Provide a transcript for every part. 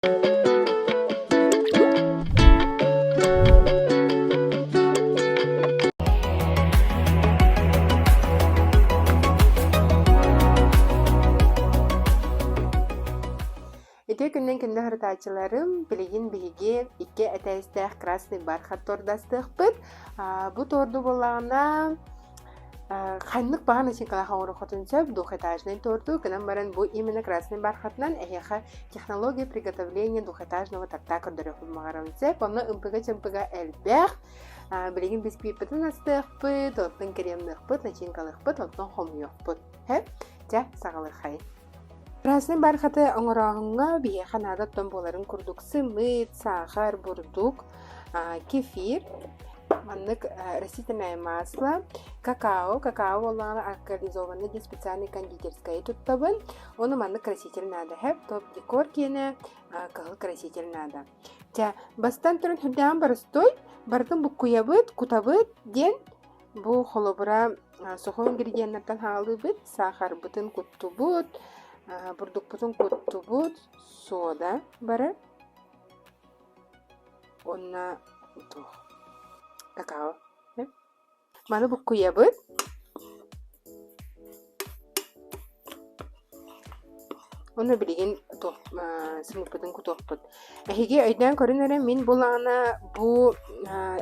Ити күннен күнді хыртачыларым білеген биге икке әтәйістәқ красный бархат тордастық бұд. Бұ торду болағына қайнық баған үшін қалаға оры қотын сөп, дух этажный торду. Күнен барын бұ именно красный бархатнан әйеға технология приготовления дух этажного тарта көрдірі құлмағарым сөп. Оны үмпіға әлбәқ білеген бисквит бұтын астық бұд, оттың кремнық бұд, начинкалық бұд, оттың хомйоқ бұд. Жа сағылы қай. Красный бархаты оңырағыңа бие қанады томболарын күрдік сымыт, сахар, бурдук, кефир, маннык растительное масло, какао олағына алкализованный де специальный кондитерская туттабын, оны маннык краситель надо, топ декор кені қығыл краситель надо. Бастан түрін хүрден барыстой, бардың бұл куябыт, кутабыт, ден бұл холобыра сухой ингредиенттен халы бұт, сахар бұтын күтті бұт, бурдук бутун кутту бут, сода бары. Онна какао. Маны бұқ күйе бұд. Оны білеген сымық бұтын күтоқ бұд. Әхеге өйден көрінері мен болағына бұл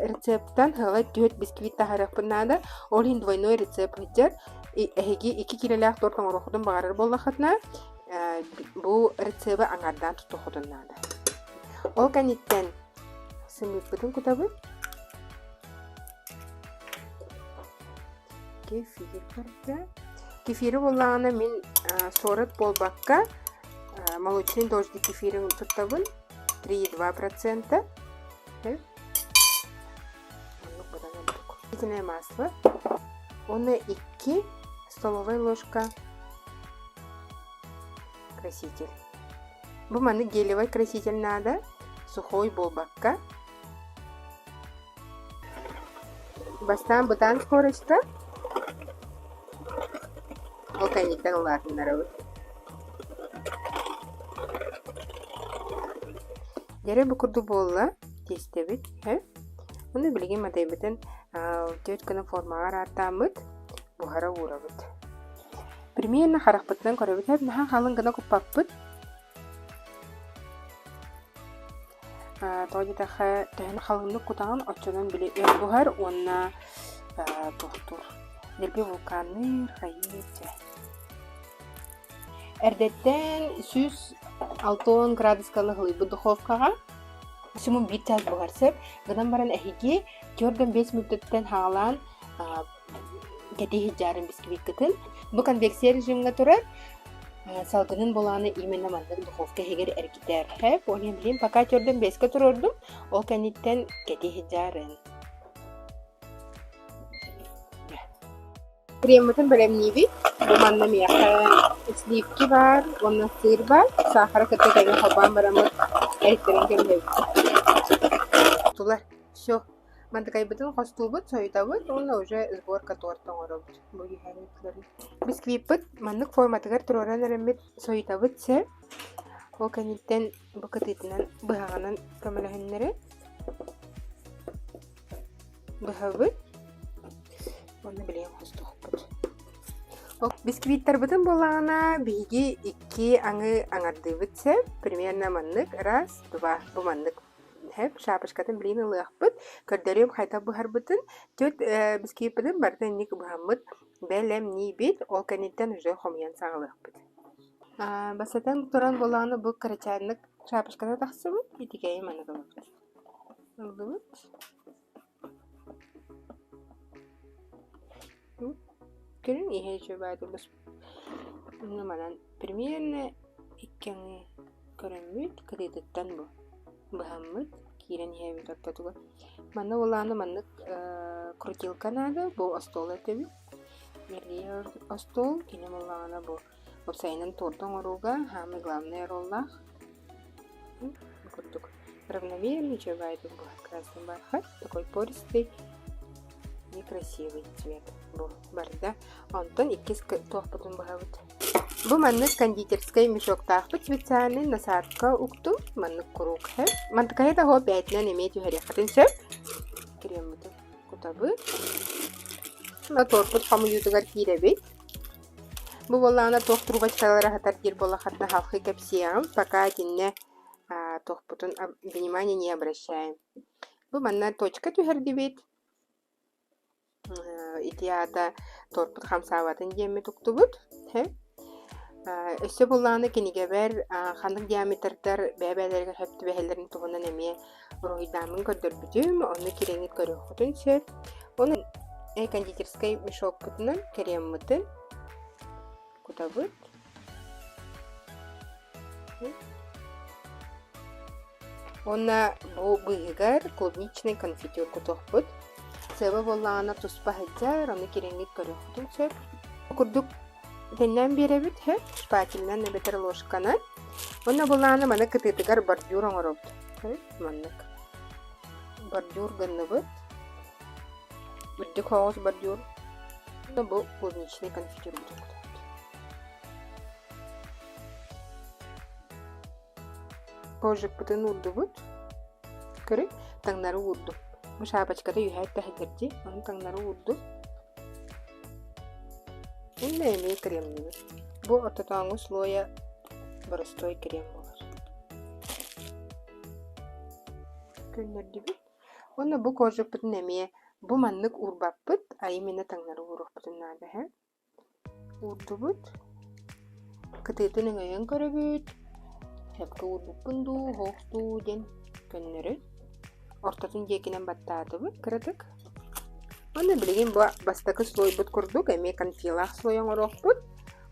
рецепттан ғылай түйет бисквит тағарық бұннады. Ол хин двойной рецепт ғыджар. Әхеге 2 килолақ тортың орықудың бағарыр болақытына бұл рецебі аңардан тұтықудың нады. Ол кәнеттен сымық бұтын күтабы. Кефир көрді. Кефирі болағына мен сорыт болбаққа молочный дожды кефирін тұттабын 3,2%. Растительное масло. Оны 2 столовая ложка краситель. Бұл маны гелевой краситель надо. Сухой болбаққа. Бастан бұтан скорочка. Ол кәнеттен олардың нарауы. Дәрі бұқырды болла. Тесті біт. Оны білген матай бітін төт күні формағар артамыд. Бұхара ура бұд. Примерно харақ бұттан көрі бұд. Нахан қалың ғына күппақ бұд. Тоғды тақы тәхін қалыңдық құтағын отчынан біле өр бұғар. Онна тұқтыр. Дербе вулканы қайырды. Әрдеттен 160 градускалы ғылыбы дұховкаға. Сумын бит тәз бұғар сөп. Ғынан баран әхеге 4-5 мүттеттен хағалан кәтейі жарын бисквит кітін. Бұл конвекция режимға тұрар. Салғының болағаны именно мандың дұховка хегер әркетер. Оны білейін, пока 4-5-ке тұрырдым, ол кәнеттен кәтейі жарын. Креметін бөлемні бит. Бұл манда мияқы сливки бар, онна сыр бар. Сахара кітті кәген қобан барамыз әріктерін кемдей. Тулар, все. Манда кайбытын қосту бұд, сойта бұд, онна уже сборка тортың оры бұд. Бисквит бұд, мандық форматығар тұроран әрімет сойта бұд сәп. Ол кәнеттен бұқытетінен бұғағынан көмілігінлері. Бұға бұд. Оны білейін қосту бұд. Бисквиттар бұдын болағына бейге 2 аңы аңарды бұд сәп. Примерно мандық, 1-2 бұл мандық. Шапышкатын білейін ұлық бұд. Көрдерем қайта бұғар бұдын. Төт бисквит бұдын бардың нек бұғамыд. Бәлем не бет, ол кәнеттен үжі қомиян сағылық бұд. Басатан тұран болағына бұл қарачайынық шапышката тақсы бұд. Етекейім аны бұд. Ұлды бұд. Көрін ехе жөбайды бұд. Нұманан примерно 2 көрінмүйд кредиттен бұл. Бұғамыд, кейрен ехе өттатуға. Маны олағына маннық крутилка нады, бұл остол әтебі. Мердей остол, кенем олағына бұл опсайынан тордың оруға, хамы главный роллах. Күрдік. Равномерный жөбайды бұл красный бархат, такой пористый и красивый цвет. Бұл барда. Онтон 2 тоқ бұтын бұғабыд. Бу маннык кондитерская мешоктаахпыт специальный насадка уктум маннык курук хэп. Мантыкайа да хо бәйтнен эметю хэрехатын сөп. Кремді кутабы. Торпут хамы ютугар киребит. Бу боллана тох трубочкалары хатар кир болла хатна хавхы кепсиям, пока кинне тохпутун внимание не обращаем. Бу манна точка түһәрдибит. Итиата торпут хамсаватын жемме туктубут. Өссө болланы кинигебер хандык диаметрдар бәбәләргә хөптү бәһәләрен тугынан эме ройдамын көрдөрбүтүм, оны киреңит көрөхөтүн сөп. Оны кондитерской мешок путунан креммытын кутабыт. Онна бу быгар клубничный конфитюр кутохпут. Себе болланы туспа хаджар, оны киреңит көрөхөтүн сөп. Курдук Теннен беребит, шпателнен небетер ложкана. Онна болланы мана кытытыгар бордюр оңоробут. Маннык. Бордюр гынныбыт. Бүддүк хоғыз бордюр. Бу клубничный конфитюр бутук. Кожик бутын урдубут. Көрүк, таңнары урду. Бу шапочкада юхайт тахидерди, onun таңнары урду. Инде эме кремнибит. Бу ортотоңу слоя простой крем болар. Көннөрдүбүт. Онна бу кожик бутун эме бу маннык урбаппыт, а именно таңнары урукпутун нада, урдубут. Кытытын өңөйөн көрөбүт. Хепке урбуппунду, хоосту ден көннөрү. Ортотун жекинен баттаатыбыт, кырытык. Онна билген бу бастакы слой бут курдук, эме конфилах слояң орохпут.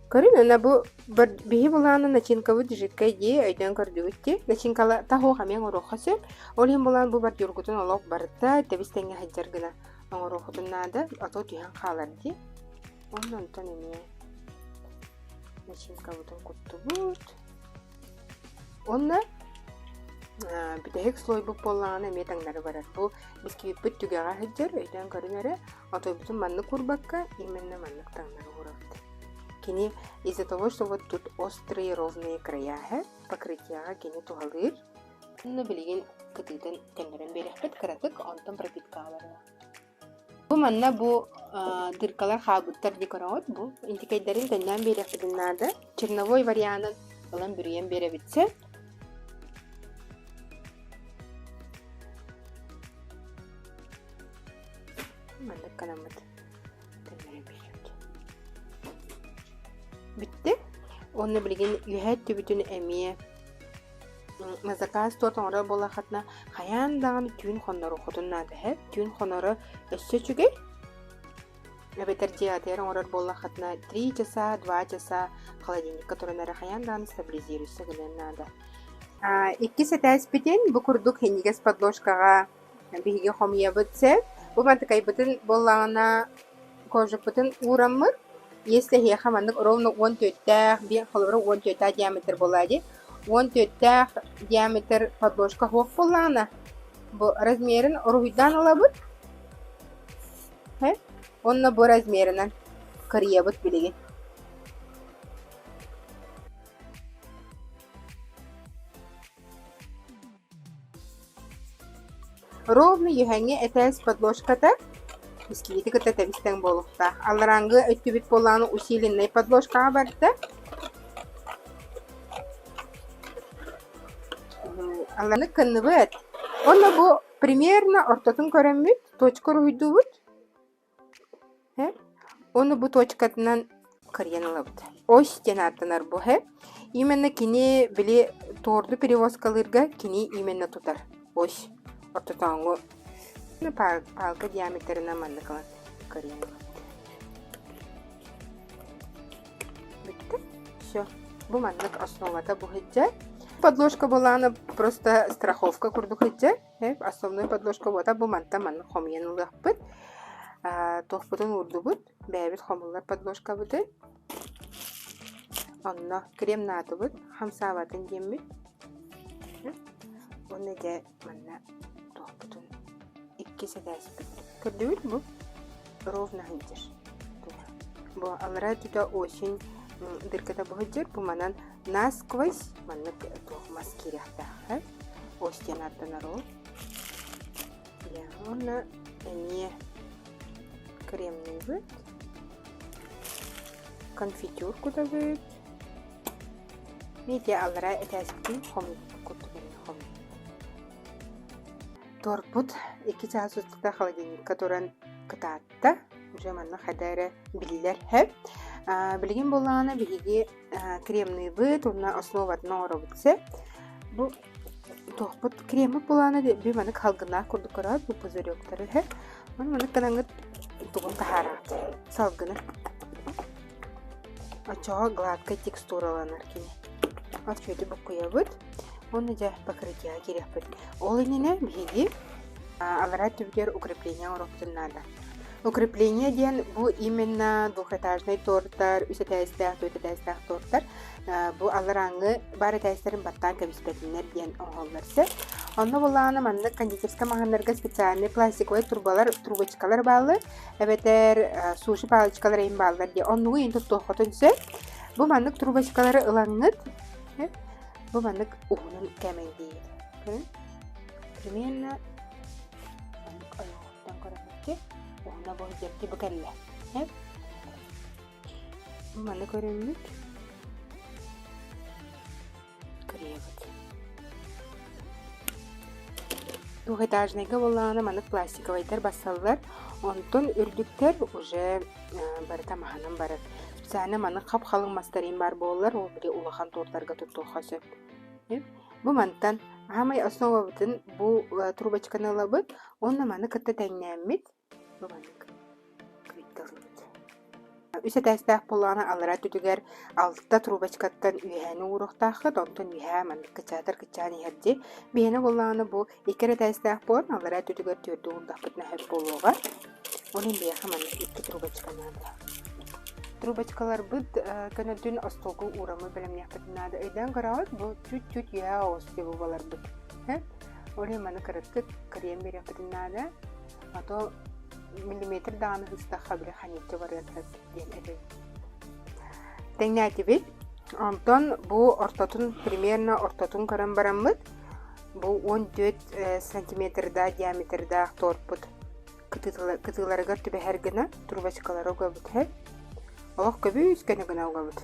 Көрүн ана бу бии буланы начинкабы дижиккай ди өйдөн көрдүбүтти. Начинкала тахо хамен орохасы. Олин булан бу бардюргутун олок барта, тебистеңге хаджар гына орохутун нада, ато түйөн каларди. Ондан тон эме начинкабытын куттубут. Онна битек слой бу болланы эме таңдары барар. Бу бисквиппит түгәгә хаджар, өйдөн көрүнөрө, ато бутун манны курбакка, именно маннык таңдары урапты. Кини из-за того, что вот тут острые ровные края, покрытия кини тухалыр. Ну билген кытытын кендерен берехпет кыратык, онтон пропиткалары. Бу манна бу дыркалар хабыттар декорат, бу интикайдарын теннен берехпетин нада. Черновой варианын балан бүрüyen беребитсе. Манна канамыт. Теннерен берехпет. Bitti. Onu bilgin yühet tübütün emiye. Mazakaz tortan orar bola xatna hayan dağın tüyün xonları xotun nadı hep. Tüyün xonları össe çüge. Beter диатерин orar bola xatna 3 часа, 2 часа холодильник, которыны hayan dağın stabiliziруется гынан нады. İki setes bitin bu kurduk hendiges подложкаға биге xomya bitse. Bu mantıkay bitin bolağına kojuk bitin uğramır. Если я хаманнык ровно 14 бен холовро 14 диаметр болады. 14 диаметр подложка хоқ болана. Бу размерин руйдан алабыт. Онна бу размеринен кыриябыт билеген. Ровно юхәңе этәс подложката бисквиты кыта табистен болукта. Алараңгы өттүбүт боланы усиленный подложкаға барды. Аланы кынныбыт. Онна бу примерно ортотун көрөмүт, точка руйдубут. Оны бу точкатынан кырьянылыбыт. Ось тенаттанар бу. Именно кини били торду перевозкалырга кини именно тутар. Ось ортотоңу палка диаметрина манныкалан кырьян. Битти. Всё. Бу маннык основата бу хиджа. Подложка болана просто страховка курдук хиджа. Основной подложка бота бу манта манны хомьянылыппыт. Тохпутун урдубут. Бәбит хомуллар подложка буты. Онна крем натыбыт. Хамсаватын жеммит. Оны же манна тохпутун ikisi despit. Көрдүбүт бу ровно хиджер. Бу алара тута очень дырката быһыджыр бу манан насквозь маннык тухмас киряхтаахы остенаттан арол я онна эми кремный быт конфитюрку да быт мете аллара этәсиптин хомит кутугени хомит торпут 2 саат сутта холодильникка туран кытаатта уже манна хадара биллер хэп билген болланы биги кремный быт онна основатына оробутсе бу тохпут кремы болланы би маны халгына курдукара бу пузырёктары хэп маны канаңыт тугун тахарат салгыны ачаа гладкая текстураланар кини ачөйдү букуябыт оны да покрытие керекпит ол инене биги алара түбдер укрепление ороптуннада укрепление ден бу именно двухэтажный торттар үсэтәстәх торттар бу алараңы бары тәстерин баттан кабиспетинер ден оңолларсы онно буланы манны кондитерская магазиндарга специальный пластиковый трубочкалар баалы эбетер суши палочкалар эм баалар де оннугу инту тохотунсе бу маннык трубочкалары ылаңыт бу маннык уунун кәмен дейт примерно айоқтан каракетке уна бу жерти букелле бу маннык көрүнүк кревет двухэтажныйга болланы маннык пластиковайдар басаллар онтон үрдүктер уже бары тамаханын бары специально маннык кап-калың мастарин бар боллар ол бири улахан торттарга туттухасы бу мантан хамай основабытын бу трубочканы алабыт онна маны кытта тәңнәммит бу маннык үсэтәстәх болланы алара түтүгер алтта трубочкаттан үйәне урухтахы онтон үйә маннык кычатыр кычаны херди бияне болланы бу икеретәстәх болан алара түтүгер төрдү ундахпытна хэп болуга онын бияха маннык 2 трубочканада трубочкалар быт көнөдүн остолгу урамы белемнехпетинада өйдөн карабыт бу чуть-чуть я ости булалар быт оле маны кырыкты крем берепетинада ато миллиметр дааны хыстаха биле ханитте бар эти теңнәтибит онтон бу ортотун примерно ортотун каран бараммыт бу 14 сантиметрда диаметрда торпут кытыларыга түбэхергена трубочкалары габыт олох көбү үскені гына угабыт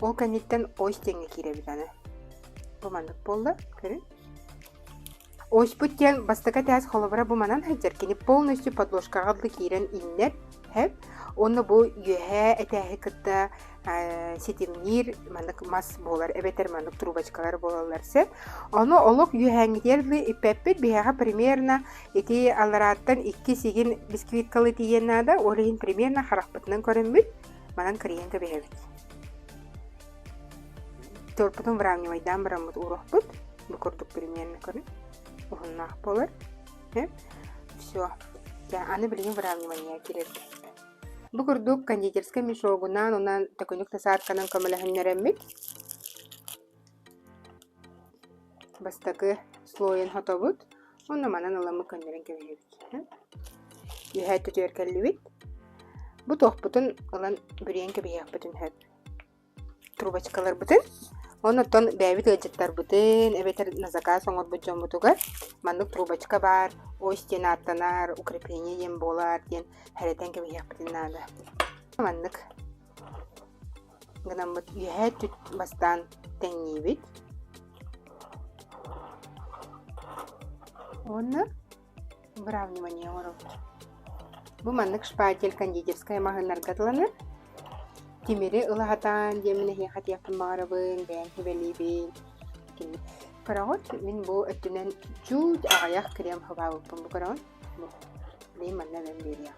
ол каниттен ось теңе киребит аны бу мандык болду көрүн ось буттен бастыка тәс холобара бу манан хаджаркини полностью подложкага адлы кирен иннер хэп оны бу юхэ этәхи кытта сетимнир мандык мас болар эбетер мандык трубочкалар болаларсы оны олох юхәңдерли ипеппит бияга примерно эти алараттан 2 сигин бисквиткалы тиеннада олин примерно харахпытнан көрөнбүт манан криенка бехебит торпутун выравнивайдан барамыт урохпут бу курдук примерно көрүн ухуннах болар все аны билген выравнивание керек бу курдук кондитерская мешогунан онан төкөнүк тасаатканан көмөлөһүннереммит бастакы слоен хотобут онна манан ыламы көннерен кебебит юхай төтөркеллибит бу тохпутун ылан бүрен кебеяппытын хэп трубочкалар бутын онотон бәбит ыжыттар бутын эбетер на заказ оңор бутжон бутуга мандык трубочка бар ой стена аттанар укрепление ден болар ден хәрәтен кебеяппытын нада мандык гынан бут юхай түт бастан теңнибит онна выравнивание оров бу мандык шпатель кондитерская магазиндарга тыланыр тимери ылахатан демине хехат яптын багарабын бән хебелибин карагот мин бу өттүнен чуть агаяк крем хабабыппын бу карагот дейм манна мен берия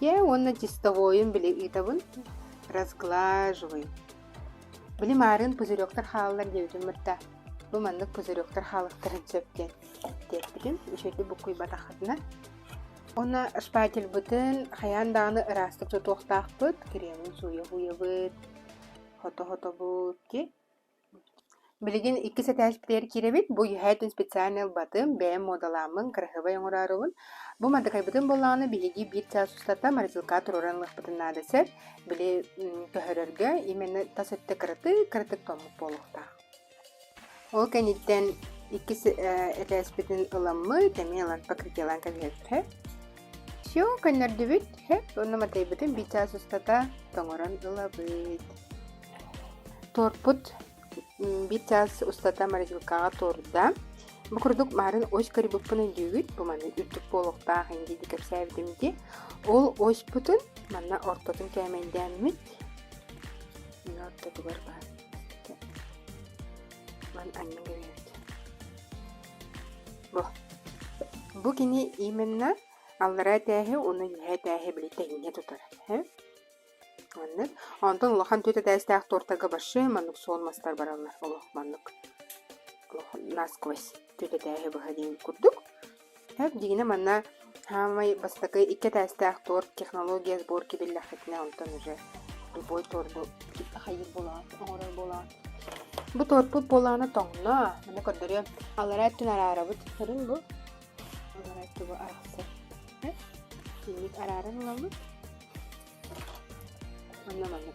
я онна чистовойын биле итабын разглаживаю били марын пузырёктар халалар дебитин мырта бу мандык пузырёктар халыктарын сөпкен теппитин ишөйдү бу куй батахатына она шпатель бутын хаян даны ырастык тотуктакпыт кремин суя буябыт хото бут ки Билигин 2 сетәспитер киребит, бу яһәтен специальный батым, бәм модаламын, кырһыбай оңорарыбын. Бу мадакайбытын болланы билиги 1 час устата морозилка туруранлык бытынадысы, били көһөрөргө именно тасытты кырытык томук болукта. Ол кенеттен 2 сетәспитин ыламмы, тәмелан покрытиялан кабиетте. Всё, көннәрдүбит, онна матайбытын 1 час устата тоңоран ылабыт. Торпут 1 час устата морозилкага турда. Бу курдук марын ош карибыппын дүйүт, бу маны үттүк болукта ханди дикепсәбидимди. Ол ош бутун манна ортотун кәмендәммит. Ортоту бар бар. Ман аннан гәйт. Бу кини именно аллара тәһе, уны юһә тәһе билетегине тутар. Маннык. Антон лохан төтә дәстәк тортага башы, маннык солмастар баралар. Олох маннык. Насквозь төтә тәһе баһадин курдук. Дигене манна хамай бастакы 2 дәстәк торт технология сборки билләхетне антон уже любой торду хайыр була, оңорой була. Бу торт боланы тоңна, мына көрдөрө. Аллара тунарарабыт көрүн бу. Аллара туба араксы. Ник арарын уламы? Anlamadım.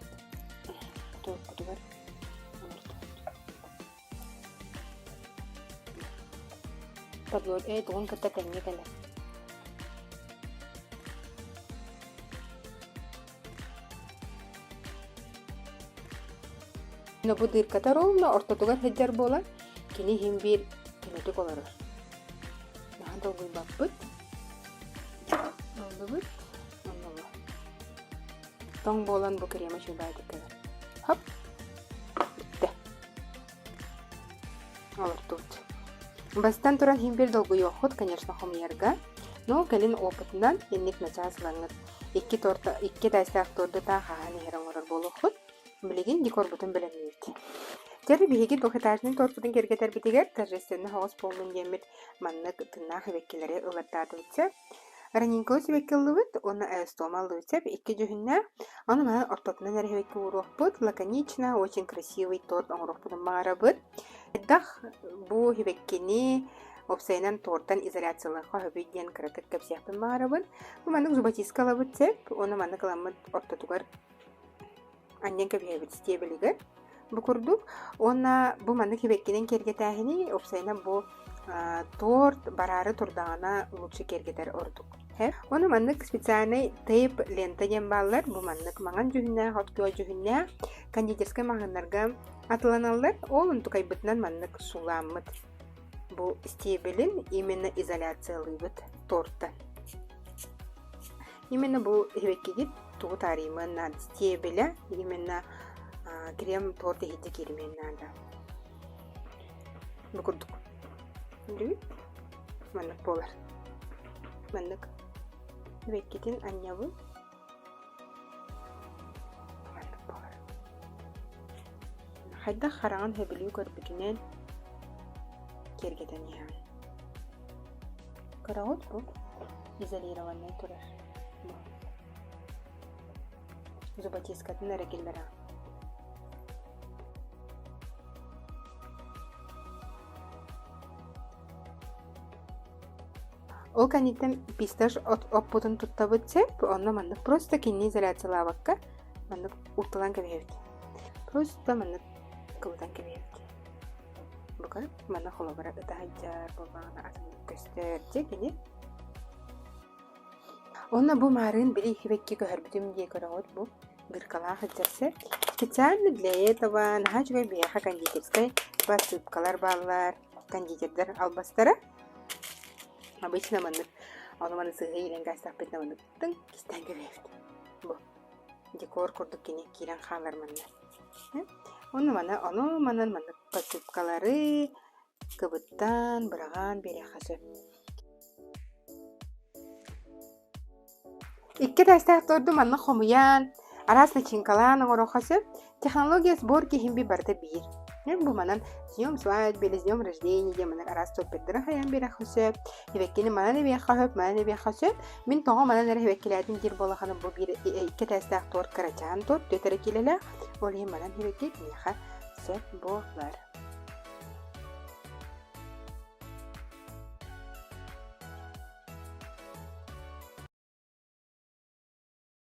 Torkudu var. Tablor doğun kata tenge kala. Bu dir kata rovna ortotugar hejjar bola. Kini himbir kinoti kolarır. Nah dolgu babbut. Dolgu Тоң болан бу крема шубайды кәлі. Хоп. Бітті. Олар тут. Бастан туран химбер долгу йоқыт, конечно, хомерга. Но кәлін опытынан еннек начасылаңыз. 2 дайсақ торды та қағаны херен орар болу құт. Білеген декор бұтын білемейді. Жәрі бейге доқыташының торпудың кергетер бітігер, тәжестені хоғыз болын емет маннық тыннақ веккелері ұлаттады өтсе. Раненько себеккеллыбыт, оны әстомалды өтсеп, 2 жүхінне, оны мән ортотынан әрхевекке урохпыт, лаконично, очень красивый торт оңырохпыдың мағарабыт. Әддақ бұ хевеккені опсайынан торттан изоляциялыққа хөбейден кіратық кәпсияқпын мағарабыт. Бұ мәнік зубатискалабыт сеп, оны мәнік аламыт ортотугар аннен көбейбіт стебелігер. Бұ күрдік, оны бұ мәнік хевеккенен кергетәхіні опсайынан бұ торт барары турдағана лучше кергетер ордук. Оны маннык специальный тейп лента дембаллар, бу маннык маңан жүхінне, хоткуа жүхінне, кондитерскай мағанларға атыланалар, ол ұнтукайбытынан маннык суламыд. Бу стебелин именно изоляциялыбыд торта. Именно бу хевеккегит туғу таримын над стебеля, именно крем торты хитті керімен нада. Бу күрдік. Дүйт, маннык болар. Маннык веккетин аннябы. Маннык болар. Хайда хараңан хөбілі көрбігінен кергетен ян. Карағыт бұл изолированный тұрар. Зубатискатын әрекелбара. Ол каниттен писташ оппутун туттабыт сеп, онна маннык просто кинни изоляциялабакка маннык урталан кебейбит. Просто маннык кыбытан кебейбит. Бука манна холобара ытахаджар болбағана атындык көстөрче кини. Онна бу марын били хибекки көрбүтүм дие көрөгөт бу биркала хаджарсе. Специально для этого нахачугай бияха кондитерской посыпкалар баллар, кондитердер албастара. Обычно маннык, оны маны сыгы илен гастақ бетіне маннык тың кистен кебейбит. Бу декор курдук кене кирен халар манна. Оны манан маннык посыпкалары кыбыттан быраган бере хасы. 2 дастақ торду манны хомуян, арасына чинкалан оңорохасы, технология сборки химби барда бир. Бу манан съем свадьбы, съем рождения, где манан арас торпеттера хаян бере хасы. Хевеккени манан бе хасы. Мин тоңо манан эре хевеккелятин дир болаханы бу бир 2 дастақ тор карачан тор төтөрө келеле. Ол манан хевекке меха сөп болар.